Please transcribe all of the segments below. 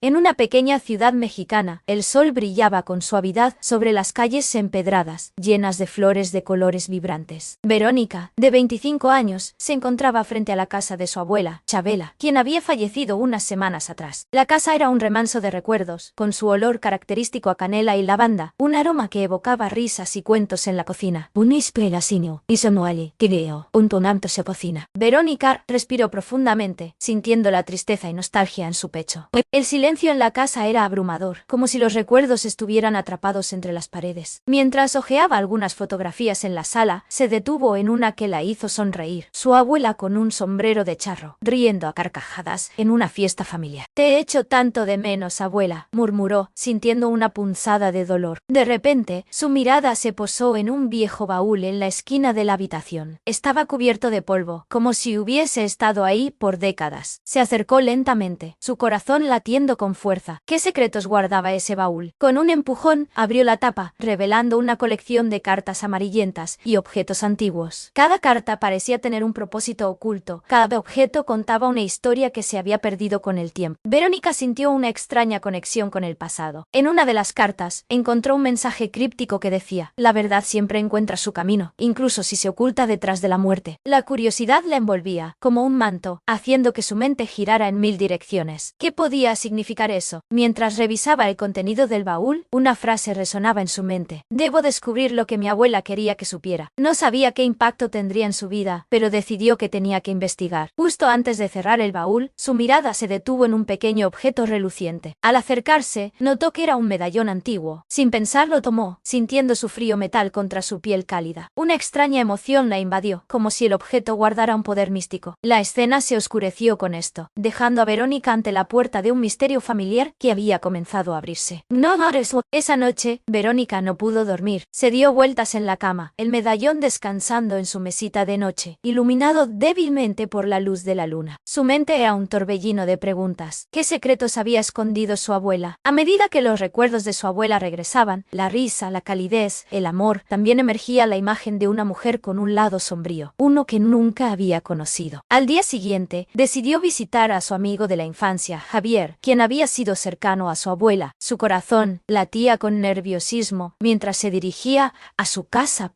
En una pequeña ciudad mexicana, el sol brillaba con suavidad sobre las calles empedradas, llenas de flores de colores vibrantes. Verónica, de 25 años, se encontraba frente a la casa de su abuela, Chabela, quien había fallecido unas semanas atrás. La casa era un remanso de recuerdos, con su olor característico a canela y lavanda, un aroma que evocaba risas y cuentos en la cocina. Verónica respiró profundamente, sintiendo la tristeza y nostalgia en su pecho. El silencio en la casa era abrumador, como si los recuerdos estuvieran atrapados entre las paredes. Mientras hojeaba algunas fotografías en la sala, se detuvo en una que la hizo sonreír. Su abuela con un sombrero de charro, riendo a carcajadas en una fiesta familiar. «Te echo tanto de menos, abuela», murmuró, sintiendo una punzada de dolor. De repente, su mirada se posó en un viejo baúl en la esquina de la habitación. Estaba cubierto de polvo, como si hubiese estado ahí por décadas. Se acercó lentamente, su corazón latiendo con fuerza. ¿Qué secretos guardaba ese baúl? Con un empujón, abrió la tapa, revelando una colección de cartas amarillentas y objetos antiguos. Cada carta parecía tener un propósito oculto. Cada objeto contaba una historia que se había perdido con el tiempo. Verónica sintió una extraña conexión con el pasado. En una de las cartas, encontró un mensaje críptico que decía: «La verdad siempre encuentra su camino, incluso si se oculta detrás de la muerte». La curiosidad la envolvía, como un manto, haciendo que su mente girara en mil direcciones. ¿Qué podía significar eso? Mientras revisaba el contenido del baúl, una frase resonaba en su mente: «Debo descubrir lo que mi abuela quería que supiera». No sabía qué impacto tendría en su vida, pero decidió que tenía que investigar. Justo antes de cerrar el baúl, su mirada se detuvo en un pequeño objeto reluciente. Al acercarse, notó que era un medallón antiguo. Sin pensar lo tomó, sintiendo su frío metal contra su piel cálida. Una extraña emoción la invadió, como si el objeto guardara un poder místico. La escena se oscureció con esto, dejando a Verónica ante la puerta de un misterio familiar que había comenzado a abrirse. Esa noche, Verónica no pudo dormir. Se dio vueltas en la cama, el medallón descansando en su mesita de noche, iluminado débilmente por la luz de la luna. Su mente era un torbellino de preguntas. ¿Qué secretos había escondido su abuela? A medida que los recuerdos de su abuela regresaban, la risa, la calidez, el amor, también emergía la imagen de una mujer con un lado sombrío, uno que nunca había conocido. Al día siguiente, decidió visitar a su amigo de la infancia, Javier, quien había sido cercano a su abuela. Su corazón latía con nerviosismo mientras se dirigía a su casa.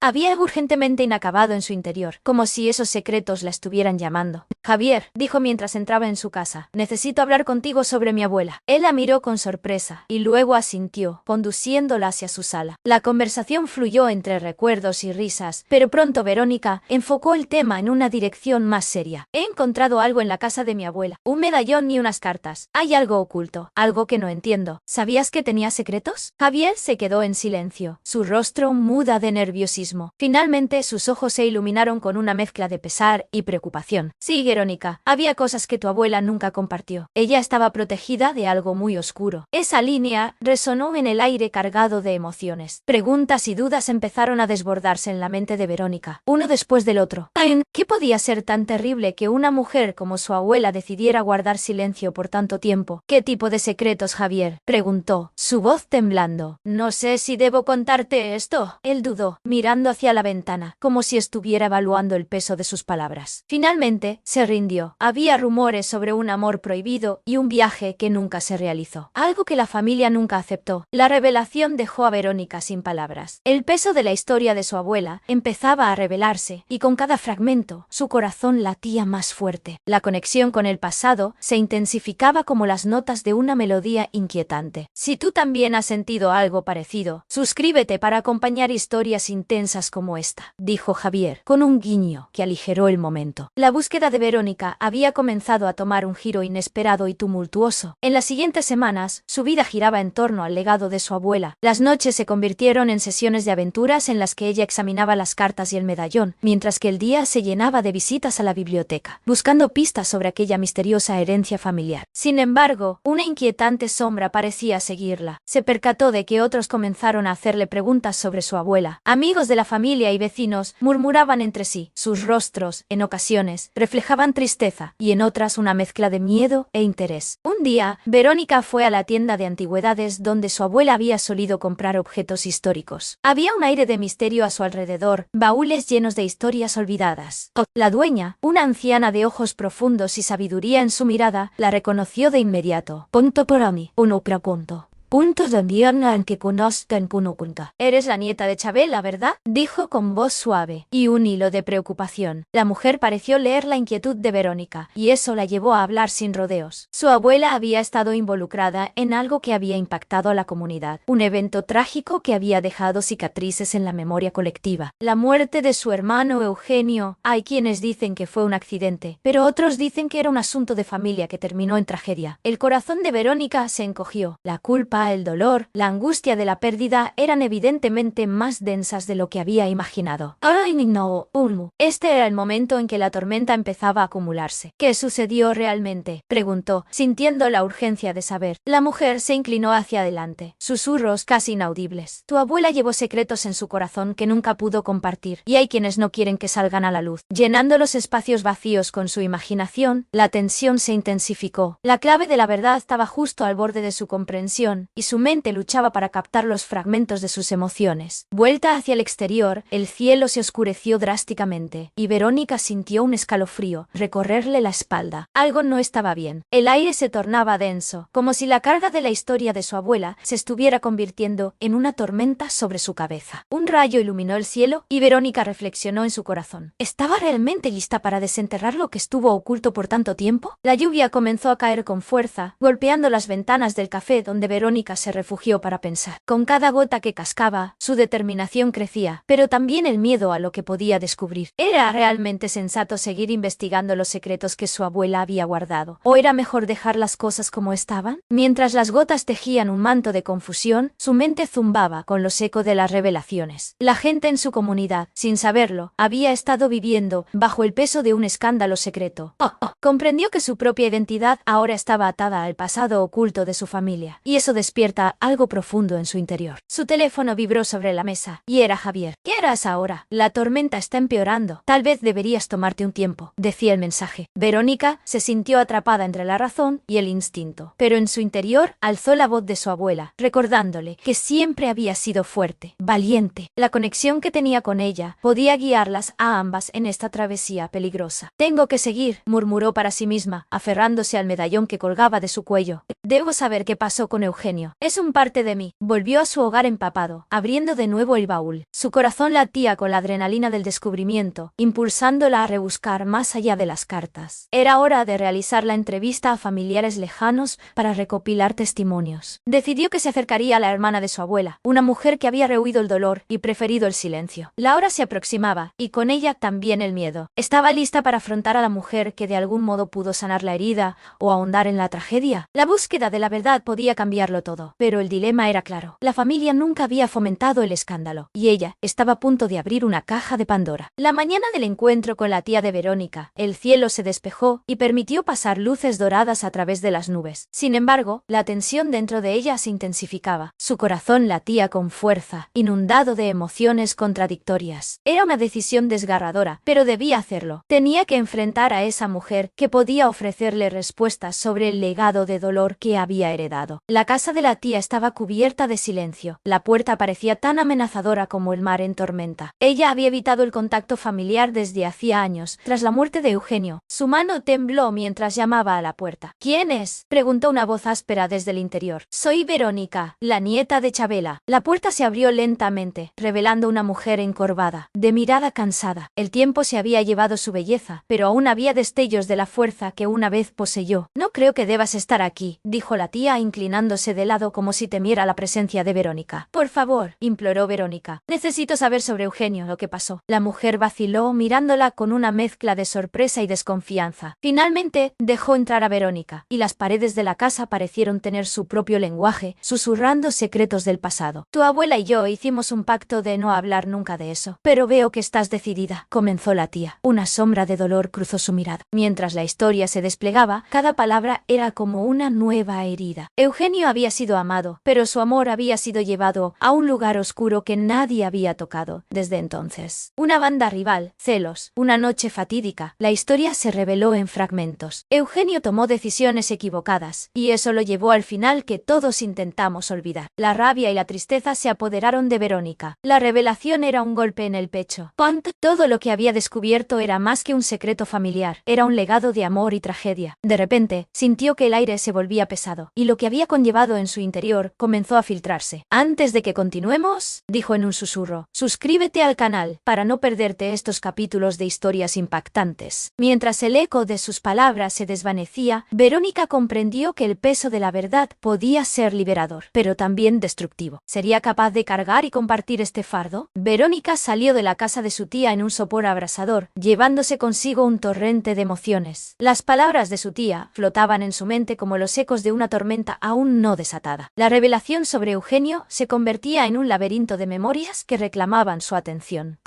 Había urgentemente inacabado en su interior, como si esos secretos la estuvieran llamando. «Javier», dijo mientras entraba en su casa, «necesito hablar contigo sobre mi abuela». Él la miró con sorpresa y luego asintió, conduciéndola hacia su sala. La conversación fluyó entre recuerdos y risas, pero pronto Verónica enfocó el tema en una dirección más seria. «He encontrado algo en la casa de mi abuela, un medallón y unas cartas. Hay algo oculto, algo que no entiendo. ¿Sabías que tenía secretos?». Javier se quedó en silencio, su rostro muda de nerviosismo. Finalmente sus ojos se iluminaron con una mezcla de pesar y preocupación. «Sí, Verónica, había cosas que tu abuela nunca compartió. Ella estaba protegida de algo muy oscuro». Esa línea resonó en el aire cargado de emociones. Preguntas y dudas empezaron a desbordarse en la mente de Verónica, uno después del otro. ¿Qué podía ser tan terrible que una mujer como su abuela decidiera guardar silencio por tanto tiempo? «¿Qué tipo de secretos, Javier?», preguntó, su voz temblando. «No sé si debo contarte esto». Él dudó, mirando hacia la ventana, como si estuviera evaluando el peso de sus palabras. Finalmente, se rindió. Había rumores sobre un amor prohibido y un viaje que nunca se realizó, algo que la familia nunca aceptó. La revelación dejó a Verónica sin palabras. El peso de la historia de su abuela empezaba a revelarse, y con cada fragmento, su corazón latía más fuerte. La conexión con el pasado se intensificaba como las notas de una melodía inquietante. Si tú también has sentido algo parecido, suscríbete para acompañar historias intensas como esta, dijo Javier, con un guiño que aligeró el momento. La búsqueda de Verónica había comenzado a tomar un giro inesperado y tumultuoso. En las siguientes semanas, su vida giraba en torno al legado de su abuela. Las noches se convirtieron en sesiones de aventuras en las que ella examinaba las cartas y el medallón, mientras que el día se llenaba de visitas a la biblioteca, buscando pistas sobre aquella misteriosa herencia familiar. Sin embargo, una inquietante sombra parecía seguirla. Se percató de que otros comenzaron a hacerle preguntas sobre su abuela. Amigos de la familia y vecinos murmuraban entre sí. Sus rostros, en ocasiones, reflejaban tristeza y en otras una mezcla de miedo e interés. Un día, Verónica fue a la tienda de antigüedades donde su abuela había solido comprar objetos históricos. Había un aire de misterio a su alrededor, baúles llenos de historias olvidadas. La dueña, una anciana de ojos profundos y sabiduría en su mirada, la reconoció reconoció de inmediato. Punto para mí. Uno pregunto. Puntos de invierno en que conozcan Kunukunda. Eres la nieta de Chabela, ¿verdad? Dijo con voz suave y un hilo de preocupación. La mujer pareció leer la inquietud de Verónica, y eso la llevó a hablar sin rodeos. Su abuela había estado involucrada en algo que había impactado a la comunidad, un evento trágico que había dejado cicatrices en la memoria colectiva. La muerte de su hermano Eugenio. Hay quienes dicen que fue un accidente, pero otros dicen que era un asunto de familia que terminó en tragedia. El corazón de Verónica se encogió. La culpa, el dolor, la angustia de la pérdida eran evidentemente más densas de lo que había imaginado. ¡Ay, no, Ulmu! Este era el momento en que la tormenta empezaba a acumularse. ¿Qué sucedió realmente?, preguntó, sintiendo la urgencia de saber. La mujer se inclinó hacia adelante, susurros casi inaudibles. Tu abuela llevó secretos en su corazón que nunca pudo compartir, y hay quienes no quieren que salgan a la luz. Llenando los espacios vacíos con su imaginación, la tensión se intensificó. La clave de la verdad estaba justo al borde de su comprensión, y su mente luchaba para captar los fragmentos de sus emociones. Vuelta hacia el exterior, el cielo se oscureció drásticamente, y Verónica sintió un escalofrío recorrerle la espalda. Algo no estaba bien. El aire se tornaba denso, como si la carga de la historia de su abuela se estuviera convirtiendo en una tormenta sobre su cabeza. Un rayo iluminó el cielo, y Verónica reflexionó en su corazón. ¿Estaba realmente lista para desenterrar lo que estuvo oculto por tanto tiempo? La lluvia comenzó a caer con fuerza, golpeando las ventanas del café donde Verónica se refugió para pensar. Con cada gota que cascaba, su determinación crecía, pero también el miedo a lo que podía descubrir. ¿Era realmente sensato seguir investigando los secretos que su abuela había guardado? ¿O era mejor dejar las cosas como estaban? Mientras las gotas tejían un manto de confusión, su mente zumbaba con los ecos de las revelaciones. La gente en su comunidad, sin saberlo, había estado viviendo bajo el peso de un escándalo secreto. Comprendió que su propia identidad ahora estaba atada al pasado oculto de su familia, y eso despierta algo profundo en su interior. Su teléfono vibró sobre la mesa, y era Javier. ¿Qué harás ahora? La tormenta está empeorando. Tal vez deberías tomarte un tiempo, decía el mensaje. Verónica se sintió atrapada entre la razón y el instinto, pero en su interior alzó la voz de su abuela, recordándole que siempre había sido fuerte, valiente. La conexión que tenía con ella podía guiarlas a ambas en esta travesía peligrosa. Tengo que seguir, murmuró para sí misma, aferrándose al medallón que colgaba de su cuello. Debo saber qué pasó con Eugenio. Es un parte de mí. Volvió a su hogar empapado, abriendo de nuevo el baúl. Su corazón latía con la adrenalina del descubrimiento, impulsándola a rebuscar más allá de las cartas. Era hora de realizar la entrevista a familiares lejanos para recopilar testimonios. Decidió que se acercaría a la hermana de su abuela, una mujer que había rehuido el dolor y preferido el silencio. La hora se aproximaba, y con ella también el miedo. Estaba lista para afrontar a la mujer que de algún modo pudo sanar la herida o ahondar en la tragedia. La búsqueda de la verdad podía cambiarlo todo, pero el dilema era claro. La familia nunca había fomentado el escándalo, y ella estaba a punto de abrir una caja de Pandora. La mañana del encuentro con la tía de Verónica, el cielo se despejó y permitió pasar luces doradas a través de las nubes. Sin embargo, la tensión dentro de ella se intensificaba. Su corazón latía con fuerza, inundado de emociones contradictorias. Era una decisión desgarradora, pero debía hacerlo. Tenía que enfrentar a esa mujer que podía ofrecerle respuestas sobre el legado de dolor que había heredado. La casa de la tía estaba cubierta de silencio. La puerta parecía tan amenazadora como el mar en tormenta. Ella había evitado el contacto familiar desde hacía años, tras la muerte de Eugenio. Su mano tembló mientras llamaba a la puerta. ¿Quién es?, preguntó una voz áspera desde el interior. Soy Verónica, la nieta de Chabela. La puerta se abrió lentamente, revelando una mujer encorvada, de mirada cansada. El tiempo se había llevado su belleza, pero aún había destellos de la fuerza que una vez poseyó. No creo que debas estar aquí, dijo la tía, inclinándose de lado como si temiera la presencia de Verónica. Por favor, imploró Verónica. Necesito saber sobre Eugenio, lo que pasó. La mujer vaciló, mirándola con una mezcla de sorpresa y desconfianza. Finalmente, dejó entrar a Verónica, y las paredes de la casa parecieron tener su propio lenguaje, susurrando secretos del pasado. Tu abuela y yo hicimos un pacto de no hablar nunca de eso. Pero veo que estás decidida, comenzó la tía. Una sombra de dolor cruzó su mirada. Mientras la historia se desplegaba, cada palabra era como una nueva nueva herida. Eugenio había sido amado, pero su amor había sido llevado a un lugar oscuro que nadie había tocado desde entonces. Una banda rival, celos, una noche fatídica, la historia se reveló en fragmentos. Eugenio tomó decisiones equivocadas, y eso lo llevó al final que todos intentamos olvidar. La rabia y la tristeza se apoderaron de Verónica. La revelación era un golpe en el pecho. Todo lo que había descubierto era más que un secreto familiar, era un legado de amor y tragedia. De repente, sintió que el aire se volvía pesado, y lo que había conllevado en su interior comenzó a filtrarse. Antes de que continuemos, dijo en un susurro, suscríbete al canal para no perderte estos capítulos de historias impactantes. Mientras el eco de sus palabras se desvanecía, Verónica comprendió que el peso de la verdad podía ser liberador, pero también destructivo. ¿Sería capaz de cargar y compartir este fardo? Verónica salió de la casa de su tía en un sopor abrasador, llevándose consigo un torrente de emociones. Las palabras de su tía flotaban en su mente como los ecos de una tormenta aún no desatada. La revelación sobre Eugenio se convertía en un laberinto de memorias que reclamaban su atención.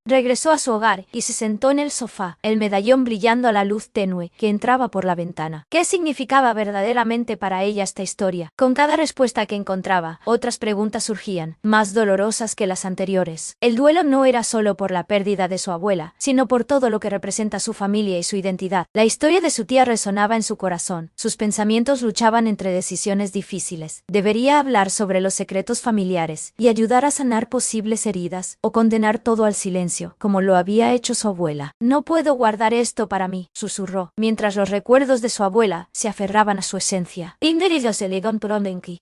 Regresó a su hogar y se sentó en el sofá, el medallón brillando a la luz tenue que entraba por la ventana. ¿Qué significaba verdaderamente para ella esta historia? Con cada respuesta que encontraba, otras preguntas surgían, más dolorosas que las anteriores. El duelo no era solo por la pérdida de su abuela, sino por todo lo que representa su familia y su identidad. La historia de su tía resonaba en su corazón. Sus pensamientos luchaban entre decisiones difíciles. Debería hablar sobre los secretos familiares y ayudar a sanar posibles heridas, o condenar todo al silencio, como lo había hecho su abuela. No puedo guardar esto para mí, susurró, mientras los recuerdos de su abuela se aferraban a su esencia.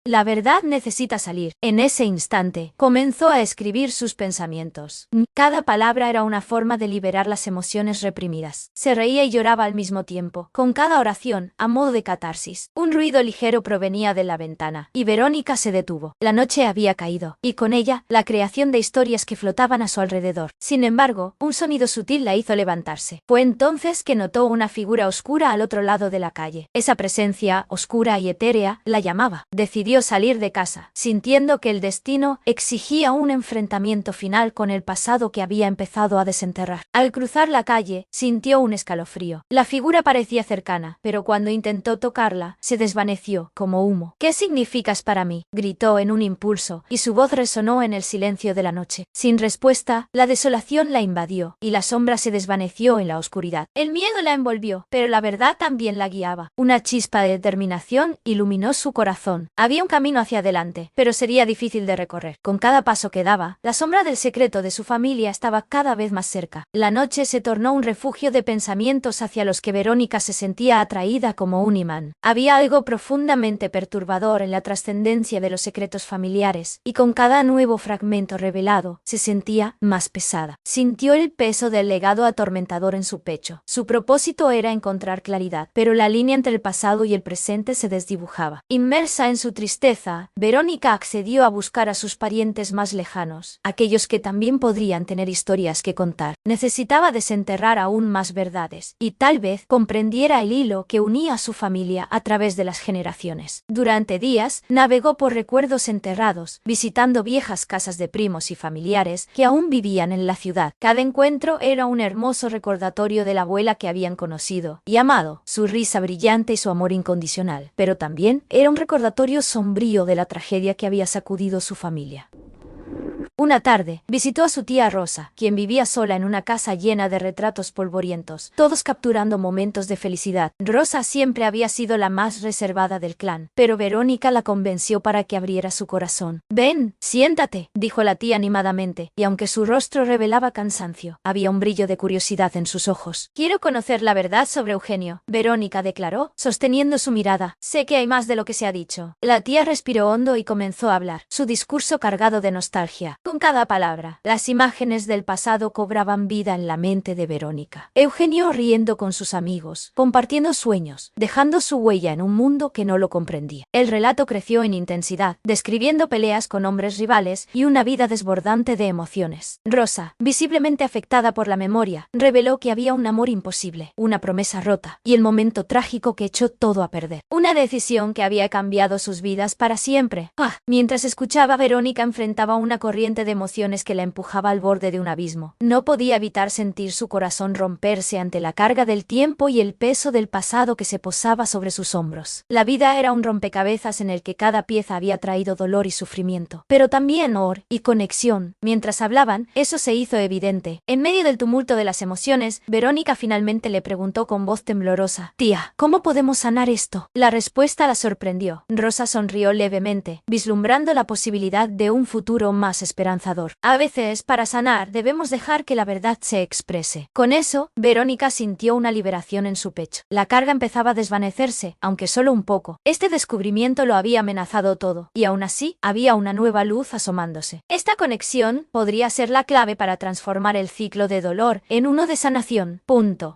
La verdad necesita salir. En ese instante, comenzó a escribir sus pensamientos. Cada palabra era una forma de liberar las emociones reprimidas. Se reía y lloraba al mismo tiempo, con cada oración, a modo de catarsis. Un ruido ligero provenía de la ventana, y Verónica se detuvo. La noche había caído, y con ella, la creación de historias que flotaban a su alrededor. Sin embargo, un sonido sutil la hizo levantarse. Fue entonces que notó una figura oscura al otro lado de la calle. Esa presencia, oscura y etérea, la llamaba. Decidió salir de casa, sintiendo que el destino exigía un enfrentamiento final con el pasado que había empezado a desenterrar. Al cruzar la calle, sintió un escalofrío. La figura parecía cercana, pero cuando intentó tocarla, se desvaneció como humo. ¿Qué significas para mí?, gritó en un impulso, y su voz resonó en el silencio de la noche. Sin respuesta, la desolación la invadió, y la sombra se desvaneció en la oscuridad. El miedo la envolvió, pero la verdad también la guiaba. Una chispa de determinación iluminó su corazón. Había un camino hacia adelante, pero sería difícil de recorrer. Con cada paso que daba, la sombra del secreto de su familia estaba cada vez más cerca. La noche se tornó un refugio de pensamientos hacia los que Verónica se sentía atraída como un imán. Había algo profundamente perturbador en la trascendencia de los secretos familiares, y con cada nuevo fragmento revelado, se sentía más pesada. Sintió el peso del legado atormentador en su pecho. Su propósito era encontrar claridad, pero la línea entre el pasado y el presente se desdibujaba. Inmersa en su tristeza, Verónica accedió a buscar a sus parientes más lejanos, aquellos que también podrían tener historias que contar. Necesitaba desenterrar aún más verdades, y tal vez comprendiera el hilo que unía a su familia a través de las generaciones. Durante días, navegó por recuerdos enterrados, visitando viejas casas de primos y familiares que aún vivían en la ciudad. Cada encuentro era un hermoso recordatorio de la abuela que habían conocido y amado, su risa brillante y su amor incondicional, pero también era un recordatorio sombrío de la tragedia que había sacudido su familia. Una tarde, visitó a su tía Rosa, quien vivía sola en una casa llena de retratos polvorientos, todos capturando momentos de felicidad. Rosa siempre había sido la más reservada del clan, pero Verónica la convenció para que abriera su corazón. «Ven, siéntate», dijo la tía animadamente, y aunque su rostro revelaba cansancio, había un brillo de curiosidad en sus ojos. «Quiero conocer la verdad sobre Eugenio», Verónica declaró, sosteniendo su mirada. «Sé que hay más de lo que se ha dicho». La tía respiró hondo y comenzó a hablar, su discurso cargado de nostalgia. Con cada palabra, las imágenes del pasado cobraban vida en la mente de Verónica. Eugenio riendo con sus amigos, compartiendo sueños, dejando su huella en un mundo que no lo comprendía. El relato creció en intensidad, describiendo peleas con hombres rivales y una vida desbordante de emociones. Rosa, visiblemente afectada por la memoria, reveló que había un amor imposible, una promesa rota, y el momento trágico que echó todo a perder. Una decisión que había cambiado sus vidas para siempre. Mientras escuchaba, Verónica enfrentaba una corriente torrente de emociones que la empujaba al borde de un abismo. No podía evitar sentir su corazón romperse ante la carga del tiempo y el peso del pasado que se posaba sobre sus hombros. La vida era un rompecabezas en el que cada pieza había traído dolor y sufrimiento, pero también amor y conexión. Mientras hablaban, eso se hizo evidente. En medio del tumulto de las emociones, Verónica finalmente le preguntó con voz temblorosa: «Tía, ¿cómo podemos sanar esto?». La respuesta la sorprendió. Rosa sonrió levemente, vislumbrando la posibilidad de un futuro más esperanzador. «A veces, para sanar, debemos dejar que la verdad se exprese». Con eso, Verónica sintió una liberación en su pecho. La carga empezaba a desvanecerse, aunque solo un poco. Este descubrimiento lo había amenazado todo, y aún así, había una nueva luz asomándose. Esta conexión podría ser la clave para transformar el ciclo de dolor en uno de sanación.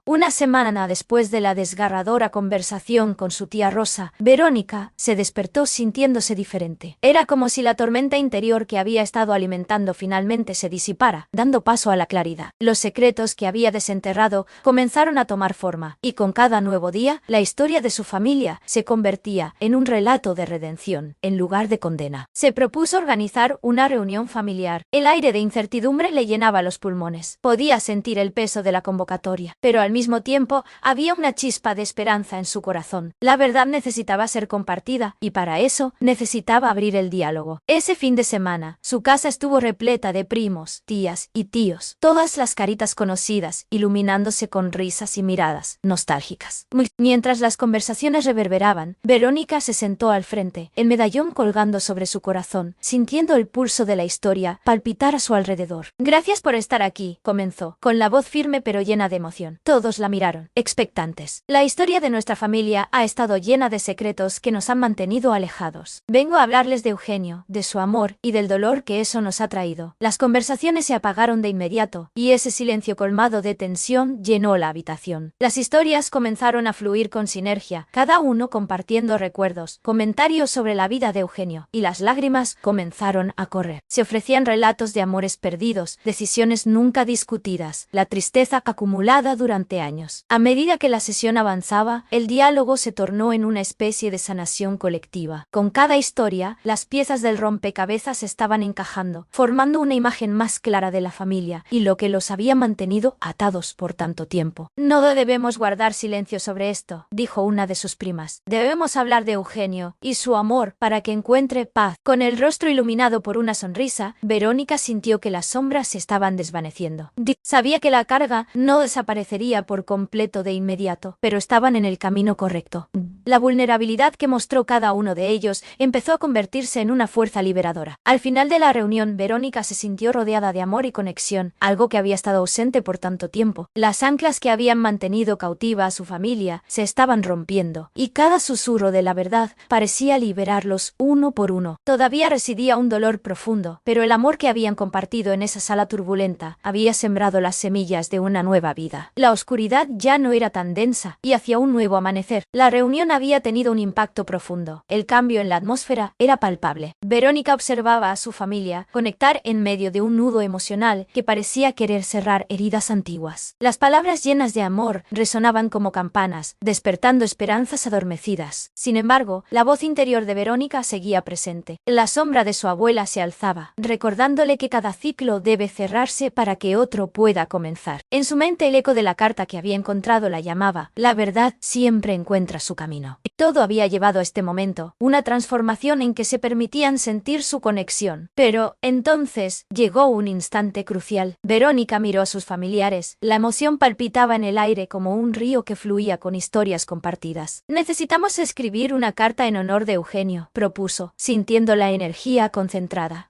Una semana después de la desgarradora conversación con su tía Rosa, Verónica se despertó sintiéndose diferente. Era como si la tormenta interior que había estado alimentando finalmente se disipara, dando paso a la claridad. Los secretos que había desenterrado comenzaron a tomar forma, y con cada nuevo día, la historia de su familia se convertía en un relato de redención, en lugar de condena. Se propuso organizar una reunión familiar. El aire de incertidumbre le llenaba los pulmones. Podía sentir el peso de la convocatoria, pero al mismo tiempo había una chispa de esperanza en su corazón. La verdad necesitaba ser compartida, y para eso necesitaba abrir el diálogo. Ese fin de semana, su casa estuvo repleta de primos, tías y tíos, todas las caritas conocidas, iluminándose con risas y miradas nostálgicas. Mientras las conversaciones reverberaban, Verónica se sentó al frente, el medallón colgando sobre su corazón, sintiendo el pulso de la historia palpitar a su alrededor. «Gracias por estar aquí», comenzó, con la voz firme pero llena de emoción. Todos la miraron, expectantes. «La historia de nuestra familia ha estado llena de secretos que nos han mantenido alejados. Vengo a hablarles de Eugenio, de su amor y del dolor que eso nos ha traído». Las conversaciones se apagaron de inmediato, y ese silencio colmado de tensión llenó la habitación. Las historias comenzaron a fluir con sinergia, cada uno compartiendo recuerdos, comentarios sobre la vida de Eugenio, y las lágrimas comenzaron a correr. Se ofrecían relatos de amores perdidos, decisiones nunca discutidas, la tristeza acumulada durante años. A medida que la sesión avanzaba, el diálogo se tornó en una especie de sanación colectiva. Con cada historia, las piezas del rompecabezas estaban encajando, formando una imagen más clara de la familia y lo que los había mantenido atados por tanto tiempo. «No debemos guardar silencio sobre esto», dijo una de sus primas. «Debemos hablar de Eugenio y su amor para que encuentre paz». Con el rostro iluminado por una sonrisa, Verónica sintió que las sombras se estaban desvaneciendo. Sabía que la carga no desaparecería por completo de inmediato, pero estaban en el camino correcto. La vulnerabilidad que mostró cada uno de ellos empezó a convertirse en una fuerza liberadora. Al final de la reunión, Verónica se sintió rodeada de amor y conexión, algo que había estado ausente por tanto tiempo. Las anclas que habían mantenido cautiva a su familia se estaban rompiendo, y cada susurro de la verdad parecía liberarlos uno por uno. Todavía residía un dolor profundo, pero el amor que habían compartido en esa sala turbulenta había sembrado las semillas de una nueva vida. La oscuridad ya no era tan densa, y hacia un nuevo amanecer. La reunión había tenido un impacto profundo. El cambio en la atmósfera era palpable. Verónica observaba a su familia conectar en medio de un nudo emocional que parecía querer cerrar heridas antiguas. Las palabras llenas de amor resonaban como campanas, despertando esperanzas adormecidas. Sin embargo, la voz interior de Verónica seguía presente. La sombra de su abuela se alzaba, recordándole que cada ciclo debe cerrarse para que otro pueda comenzar. En su mente el eco de la carta que había encontrado la llamaba: «La verdad siempre encuentra su camino». Todo había llevado a este momento, una transformación en que se permitían sentir su conexión. Pero, entonces, llegó un instante crucial. Verónica miró a sus familiares. La emoción palpitaba en el aire como un río que fluía con historias compartidas. «Necesitamos escribir una carta en honor de Eugenio», propuso, sintiendo la energía concentrada.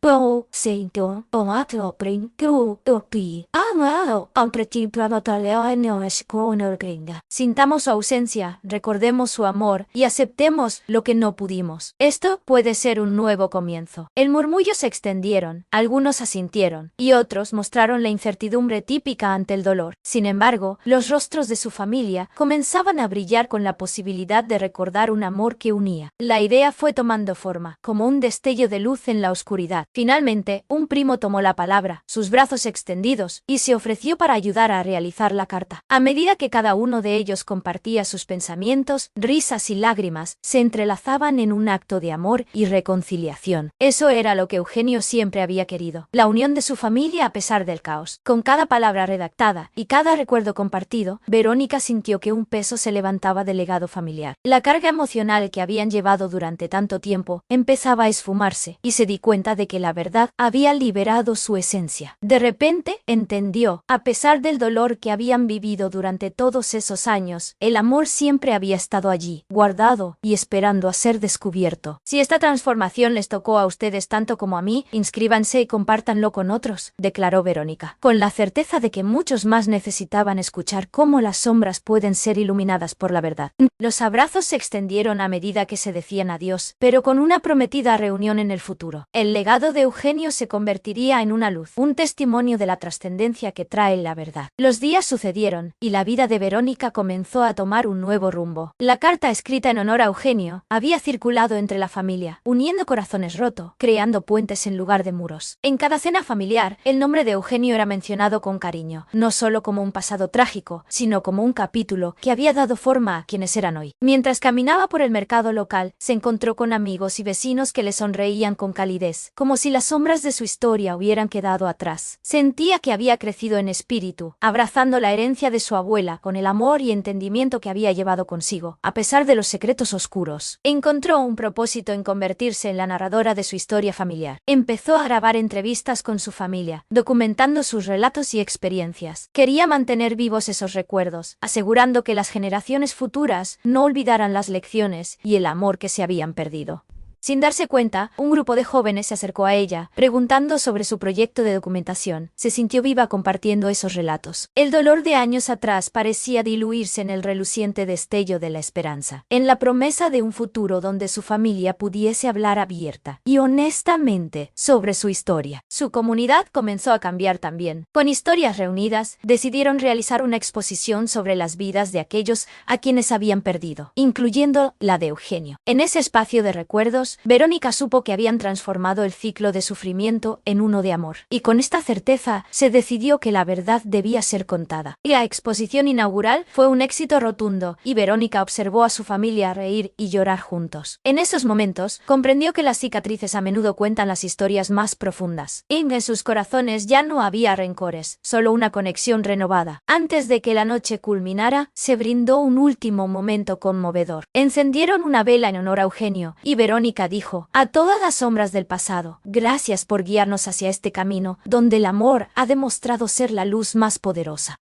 «Sintamos su ausencia, recordemos su amor y aceptemos lo que no pudimos. Esto puede ser un nuevo comienzo». El murmullo se extendieron, algunos asintieron, y otros mostraron la incertidumbre típica ante el dolor. Sin embargo, los rostros de su familia comenzaban a brillar con la posibilidad de recordar un amor que unía. La idea fue tomando forma, como un destello de luz en la oscuridad. Finalmente, un primo tomó la palabra, sus brazos extendidos, y se ofreció para ayudar a realizar la carta. A medida que cada uno de ellos compartía sus pensamientos, risas y lágrimas se entrelazaban en un acto de amor y reconciliación. Eso era lo que Eugenio siempre siempre había querido, la unión de su familia a pesar del caos. Con cada palabra redactada y cada recuerdo compartido, Verónica sintió que un peso se levantaba del legado familiar. La carga emocional que habían llevado durante tanto tiempo empezaba a esfumarse y se di cuenta de que la verdad había liberado su esencia. De repente, entendió, a pesar del dolor que habían vivido durante todos esos años, el amor siempre había estado allí, guardado y esperando a ser descubierto. Si esta transformación les tocó a ustedes tanto como a mí, inscríbanse y compártanlo con otros, declaró Verónica, con la certeza de que muchos más necesitaban escuchar cómo las sombras pueden ser iluminadas por la verdad. Los abrazos se extendieron a medida que se decían adiós, pero con una prometida reunión en el futuro. El legado de Eugenio se convertiría en una luz, un testimonio de la trascendencia que trae la verdad. Los días sucedieron, y la vida de Verónica comenzó a tomar un nuevo rumbo. La carta escrita en honor a Eugenio había circulado entre la familia, uniendo corazones rotos, creando puentes en lugar de muros. En cada cena familiar, el nombre de Eugenio era mencionado con cariño, no solo como un pasado trágico, sino como un capítulo que había dado forma a quienes eran hoy. Mientras caminaba por el mercado local, se encontró con amigos y vecinos que le sonreían con calidez, como si las sombras de su historia hubieran quedado atrás. Sentía que había crecido en espíritu, abrazando la herencia de su abuela con el amor y entendimiento que había llevado consigo, a pesar de los secretos oscuros. Encontró un propósito en convertirse en la narradora de su historia familiar. Empezó a grabar entrevistas con su familia, documentando sus relatos y experiencias. Quería mantener vivos esos recuerdos, asegurando que las generaciones futuras no olvidaran las lecciones y el amor que se habían perdido. Sin darse cuenta, un grupo de jóvenes se acercó a ella, preguntando sobre su proyecto de documentación. Se sintió viva compartiendo esos relatos. El dolor de años atrás parecía diluirse en el reluciente destello de la esperanza, en la promesa de un futuro donde su familia pudiese hablar abierta y honestamente sobre su historia. Su comunidad comenzó a cambiar también. Con historias reunidas, decidieron realizar una exposición sobre las vidas de aquellos a quienes habían perdido, incluyendo la de Eugenio. En ese espacio de recuerdos, Verónica supo que habían transformado el ciclo de sufrimiento en uno de amor, y con esta certeza se decidió que la verdad debía ser contada. La exposición inaugural fue un éxito rotundo, y Verónica observó a su familia reír y llorar juntos. En esos momentos, comprendió que las cicatrices a menudo cuentan las historias más profundas. En sus corazones ya no había rencores, solo una conexión renovada. Antes de que la noche culminara, se brindó un último momento conmovedor. Encendieron una vela en honor a Eugenio, y Verónica dijo: a todas las sombras del pasado, gracias por guiarnos hacia este camino, donde el amor ha demostrado ser la luz más poderosa.